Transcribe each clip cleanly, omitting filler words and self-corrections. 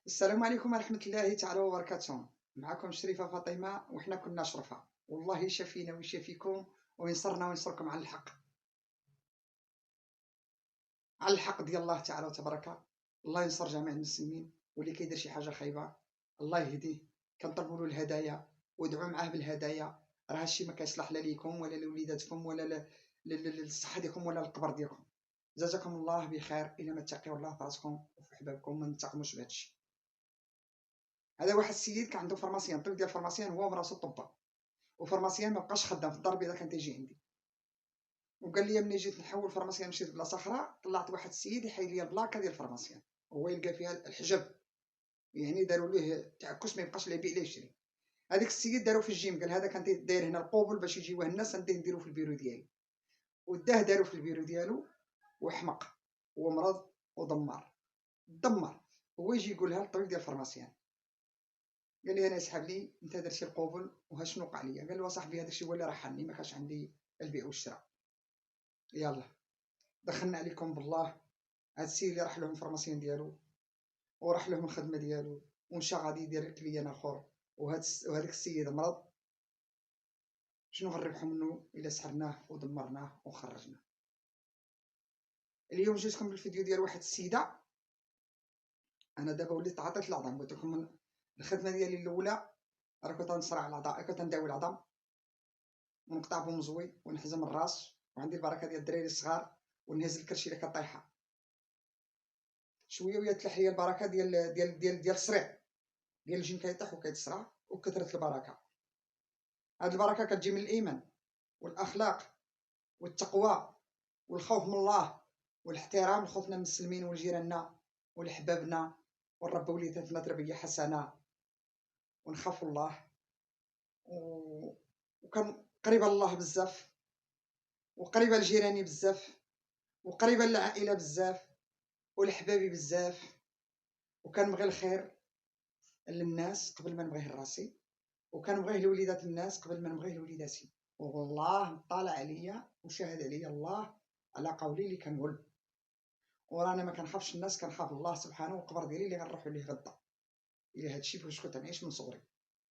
السلام عليكم ورحمة الله تعالى وبركاته. معكم شريفة فاطمة وحنا كنا شرفة. والله يشافينا ويشافيكم وينصرنا وينصركم على الحق، على الحق ديال الله تعالى وتبارك. الله ينصر جميع المسلمين، واللي كيدير شي حاجة خايبة الله يهديه. كنطلبوا له الهدايا وادعوا معاه بالهدايا. راه هادشي ما كيصلح لا ليكم ولا لوليداتكم ولا للصحة ديالكم ولا للقبر ديالكم. جزاكم الله بخير. الى ما تقيوا الله في راسكم وفي حبابكم ما نتقموش بهادشي. هذا واحد السيد كان عنده فرماسيان، طبيب ديال الفرماسيان هو وراسو طباء، وفرماسيان ما بقاش خدام في الدار البيضاء كان تيجي عندي. وقال لي ملي جيت نحول فرماسيان مشيت لبلاصه اخرى، طلعت واحد السيد يحيد لي البلاكه ديال الفرماسيان، هو يلقى فيها الحجب، يعني داروا ليه تعكس ما يبقاش لا يبيع لا يشري. هذاك السيد دارو في الجيم، قال هذا كان داير هنا القوبل باش يجيوه الناس نديه نديرو في البيرو ديالي، وداه دارو في البيرو ديالو وحمق ومرض ودمار دمر. هو يجي يقولها للطبيب ديال الفرماسيان، قال لي انا يسحب لي انت درتي القوبل وها شنو وقع لي. قال له صاحبي هذاك الشيء هو اللي رحلني، ما كانش عندي البيع والشراء. يلا دخلنا عليكم بالله. هاد السيد اللي راح لهم الفرماسيون ديالو وراح لهم الخدمه ديالو ومشى غادي يدير كليان اخر، وهذاك السيد مرض. شنو غنربحو منه الا سحرناه ودمرناه وخرجناه؟ اليوم جيتكم بالفيديو ديال واحد السيده. انا دابا وليت عطيت العظام، قلت لكم من الخدمه ديالي الاولى راه كنت نصرع العظام، كنت نداوي العظام ونقطع بهم زوي ونحزم الراس، وعندي البركه ديال الدراري الصغار ونهز الكرشي اللي كطايحه. شويه ويا تلح لي البركه ديال الصريع، ديال الجن كيطيح وكيتصرع وكثرة البركه. هاد البركه كتجي من الايمان والاخلاق والتقوى والخوف من الله والاحترام لخوتنا المسلمين ولجيراننا ولحبابنا، ونربوا وليداتنا تربيه حسنه ونخافوا الله وكان قريبه الله بزاف وقريبه لجيراني بزاف وقريبه للعائله بزاف ولحبابي بزاف، وكنبغي الخير للناس قبل ما نبغيه لراسي، وكنبغيه لوليدات الناس قبل ما نبغيه لوليداتي. والله طالع عليا وشاهد عليا الله على قولي اللي كنقول، ورانا ما كنخافش الناس، كنخاف الله سبحانه والقبر ديالي اللي غنروحو ليه غدا. الا هادشي فاش كنت نعيش من صغري،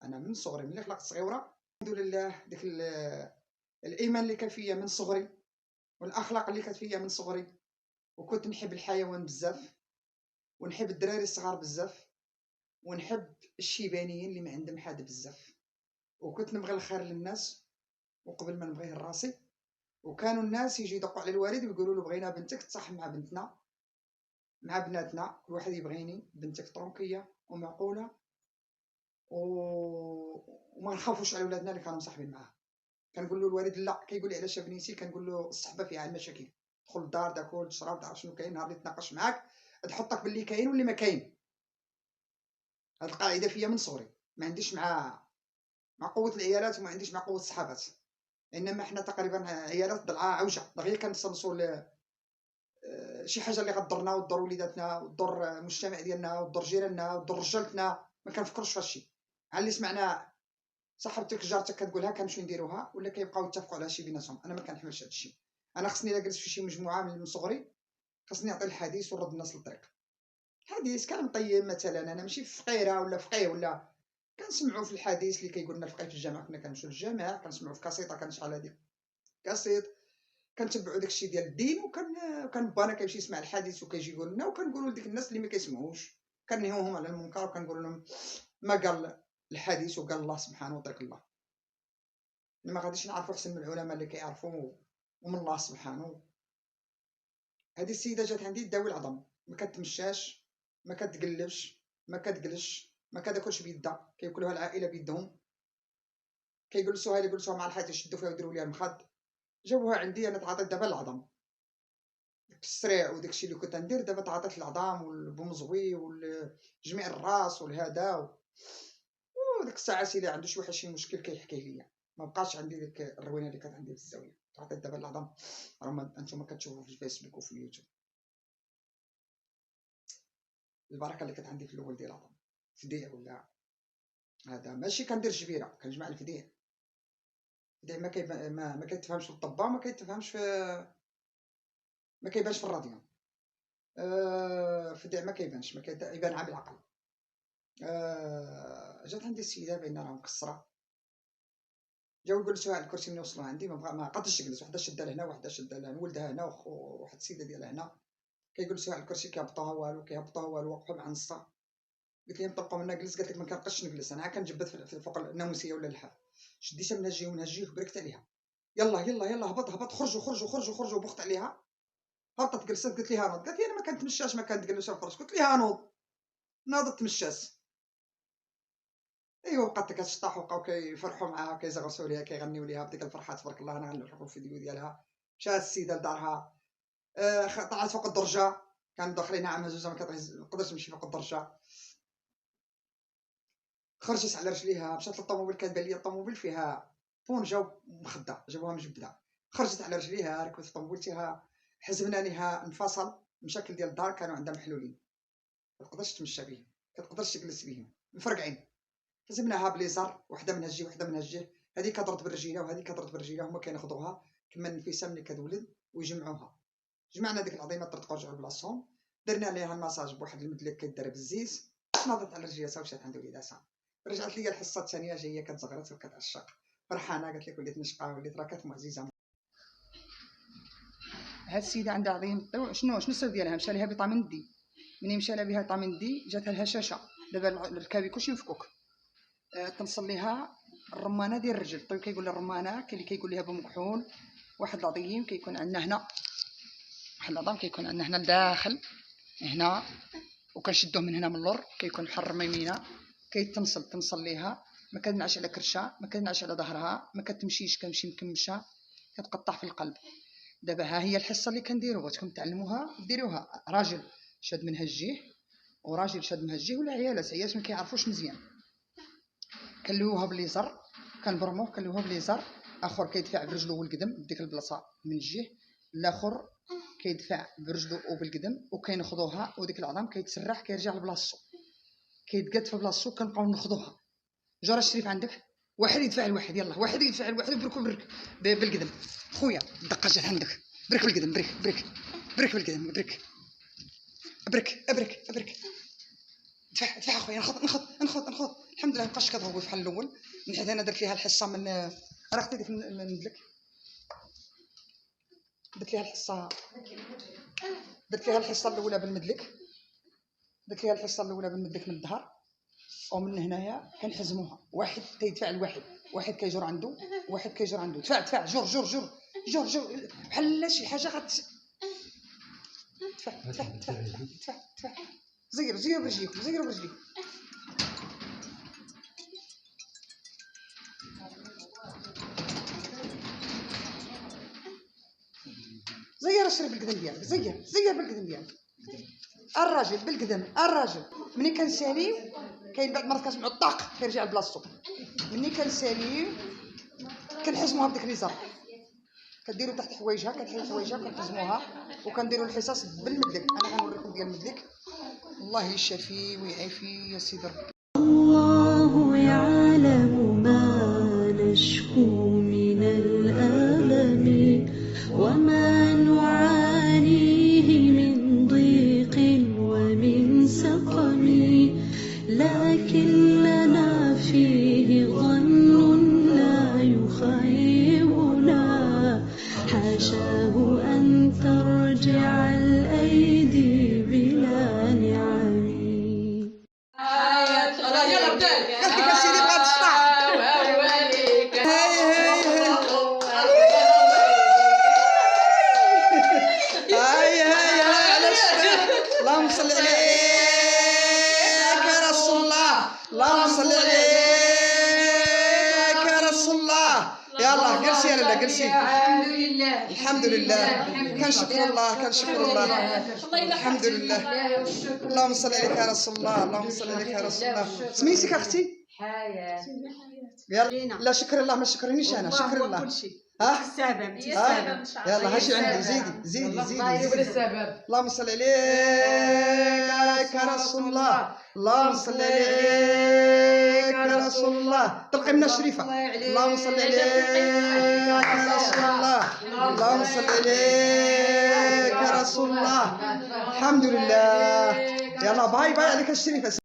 انا من صغري ملي خلقت صغيره الحمد لله ديك الايمان اللي كان فيا من صغري والاخلاق اللي كانت فيا من صغري، وكنت نحب الحيوان بزاف ونحب الدراري الصغار بزاف ونحب الشيبانيين اللي ما عندهم حاجه بزاف، وكنت نبغي الخير للناس وقبل ما نبغيه لراسي. وكانوا الناس يجي يدقوا على الوالد ويقولوا له بغينا بنتك تصاحب مع بنتنا مع بناتنا، كل واحد يبغيني بنتك طرونكيه ومعقوله و... وما نخافوش على ولادنا اللي كانوا مصاحبين معاه. كنقول له الوالد لا، كيقول لي علاش بنيتي، كنقول له الصحبه فيها المشاكل، دخل الدار تاكل تشرب تعرف شنو كاين، نهار اللي تناقش معاك تحطك باللي كاين واللي ما كاين. هاد القاعده فيا من صغري، ما عنديش مع قوه العيالات وما عنديش مع قوه الصحابات، انما احنا تقريبا عيالات ضلعه عوجه دغيا كنصنصوا شي حاجه اللي غضرنا وتضر وليداتنا وتضر المجتمع ديالنا وتضر جيراننا وتضر رجالتنا، ما كنفكروش في هادشي. على اللي سمعنا صاحبتك جارتك كتقولها كنمشيو نديروها ولا كيبقاو يتفقوا على شي بيناتهم، انا ما كنحملش هادشي. انا خصني الا جلست في شي مجموعه من صغري خصني نعطي الحديث ونرد الناس للطريق. الحديث كلام طيب، مثلا انا ماشي فقيره ولا فقيه ولا، كنسمعوا في الحديث اللي كيقول لنا الفقيه في الجامع، كنا كنمشيو للجامع كنسمعوا في كاسيطه كنشعل هذيك كاسيط كنتبعوا داكشي ديال الدين، وكان بانا كيمشي يسمع الحديث وكيجي يقول لنا، وكنقولوا لديك الناس اللي ما كيسمعوش كنهيوهم على المنكر وكنقول لهم ما قال الحديث وقال الله سبحانه وطريق الله. ما غاديش نعرفوا احسن من العلماء اللي كيعرفوا ومن الله سبحانه. هذه السيده جات عندي تداوي العظم، ما كتمشاش ما كتقلبش ما كتجلش ما كتاكلش بيدها، كياكلوها العائله بيدهم، كيجلسوها اللي جلسوها مع الحيط يشدوا فيها ويديروا ليها المخد. جابوها عندي انا تعاطيت دابا العظم، داك السريع وداكشي اللي كنت ندير دابا تعاطيت العظام والبومزوي وجميع الراس والهذا وديك الساعات الا عنده شي واحد شي مشكل كيحكي ليا. ما بقاش عندي ديك الروينه اللي كانت عندي في الزاويه. تعاطيت دابا العظام، راه انتم كتشوفوا في الفيسبوك وفي اليوتيوب البركه اللي كانت عندي في الاول ديال العظام. فديع ولا هذا ماشي كندير جبيره، كنجمع الفديع. الفديع ما كيتفهمش في الطبه، ما كيبانش في الراديو. فديع ما كيبانش، ما كيبان عا بالعقل. جات عندي السيده باينه راه مكسره، جاو يجلسوها على الكرسي. ملي وصلوا عندي ما قدرتش تجلس، وحده شاده لهنا وحده شاده لهنا، ولدها هنا وواحد السيده ديالها هنا، كيجلسوها على الكرسي كيهبطوها والو واقفه مع نصها. قلت لهم طلقوا منا جلس، قالت لك ما كنبقاش نجلس، انا كنجبد فوق الناموسيه ولا اللحاف. شديتها من هجيه ومن هجيه وبركت عليها، يلا يلا يلا هبط خرجوا بوقت عليها. هبطت جلست، قلت لها نوض، قالت لي انا ما كنتمشاش، ما كنتجلس وخرج. قلت لها نوض، ناضت تمشات. ايوا بقات كتشطح وبقاو كيفرحوا معاها كيزغرسوا ليها كيغنيو ليها بديك الفرحه تبارك الله. انا غنلقوا الفيديو ديالها. مشات السيده لدارها، طلعت فوق الدرجه، كانوا داخلين عام زوجه ما كتقدرش تمشي فوق الدرجه. خرجت على رجليها، مشات للطوموبيل، كتبان ليا الطوموبيل فيها طونجه ومخده، جابوها مجبده. خرجت على رجليها، ركبت في الطوموبيل تيها، حزمنانيها انفصل، مشاكل ديال الدار كانوا عندها محلولين، ما تقدرش تمشى بهم، ما تقدرش تجلس بهم، مفرقعين. حزمناها بليزر، وحده من هجي وحده من هجي، هذه كضرت بالرجيله وهذه كضرت بالرجيله، هما كينخضوها كما النفيسه ملي كتولد ويجمعوها. جمعنا ديك العظيمه طرطقوا رجعوا لبلاصتهم، درنا عليها المساج بواحد المدلك كيدار بالزيت، ناضت على رجليها ومشات عند وليداتها. رجعت ليا الحصه الثانيه جايه كتزغرت وكتعشق فرحانه، قالت لك وليت نشقى، وليت راه كانت معززه. هاد السيده عندها عظيم الطول. شنو السبب ديالها؟ مشى ليها فيتامين دي، منين مشى لها بها فيتامين دي جاتها الهشاشه، دابا الركابي كلشي مفكوك. تنصل ليها الرمانه ديال الرجل. الطبيب كيقول لها الرمانه، كاين اللي كيقول لها بمكحول. واحد العظيم كيكون عندنا هنا، واحد العظام كيكون عندنا هنا لداخل هنا، وكنشدوه من هنا من اللور، كيكون بحال الرميمينه. تنصل ليها، ما كتنعش على كرشها، ما كتنعش على ظهرها، ما كتمشيش، كتمشي مكمشه، كتقطع في القلب. دابا ها هي الحصه اللي كنديرو، بغيتكم تعلموها ديروها. راجل شاد من هجيه وراجل شاد من هجيه، ولا عيالات ما كيعرفوش مزيان، كنلوها بالليزر، كنبرموه كنلوها بالليزر. اخر كيدفع برجلو والقدم بديك البلاصه من الجهه، الاخر كيدفع برجلو وبالقدم، وكينخضوها، وديك العظام كيتسرح كيرجع لبلاصتو، كيتقاد في بلاصتو، كنبقاو نخضوها. جا الشريف عندك، واحد يدفع لواحد، يلا واحد يدفع لواحد، برك بالقدم. خويا الدقه جات عندك، برك بالقدم، برك بالقدم، برك دفع اخويا، نخض. الحمد لله مابقاش كتغوي بحال الاول، من حيت انا درت ليها الحصه من راه خديت ديك المدلك، درت ليها الحصه الاولى بالمدلك، من الظهر، ومن هنايا كنحزموها. واحد كيدفع لواحد، واحد كيجر عنده، دفع جر بحال شي حاجه دفع زيروا برجليكم، زير الشريف بالقدم ديالك، زير بالقدم ديالك. الراجل بالقدم، ملي كنساليو كاين بعض المرات كنسمعوا الطاق كيرجع لبلاصتو. ملي كنساليو كنحزموها بديك ليزر، كديروا تحت حوايجها، كنحزموها، وكنديروا الحصص بالمدلك. انا غنوريكم ديال المدلك. الله يشافي ويعافي يا سيدي ربي. الله يعلم ما نشكو من الألم وما نعانيه من ضيق ومن سقم، لكن لنا فيه ظن لا يخيبنا، حاشاه أن ترجع الأيدي بلا نعم. اللهم صل عليك يا رسول الله، اللهم صل عليك يا رسول الله. يلا جلسي يا لاله، جلسي. الحمد لله كنشكر الله الحمد لله. اللهم صل عليك يا رسول الله، سميتك اختي؟ حياة. يلا لا شكر الله، ما شكرنيش انا، شكر الله. السبب يلا هاشي عندك، زيدي. اللهم صل عليك يا رسول الله، اللهم صل عليك يا رسول الله. طلقي منا الشريفه. اللهم صل عليك يا رسول الله، اللهم صل عليك يا رسول الله. الحمد لله. يلا باي عليك الشريفه.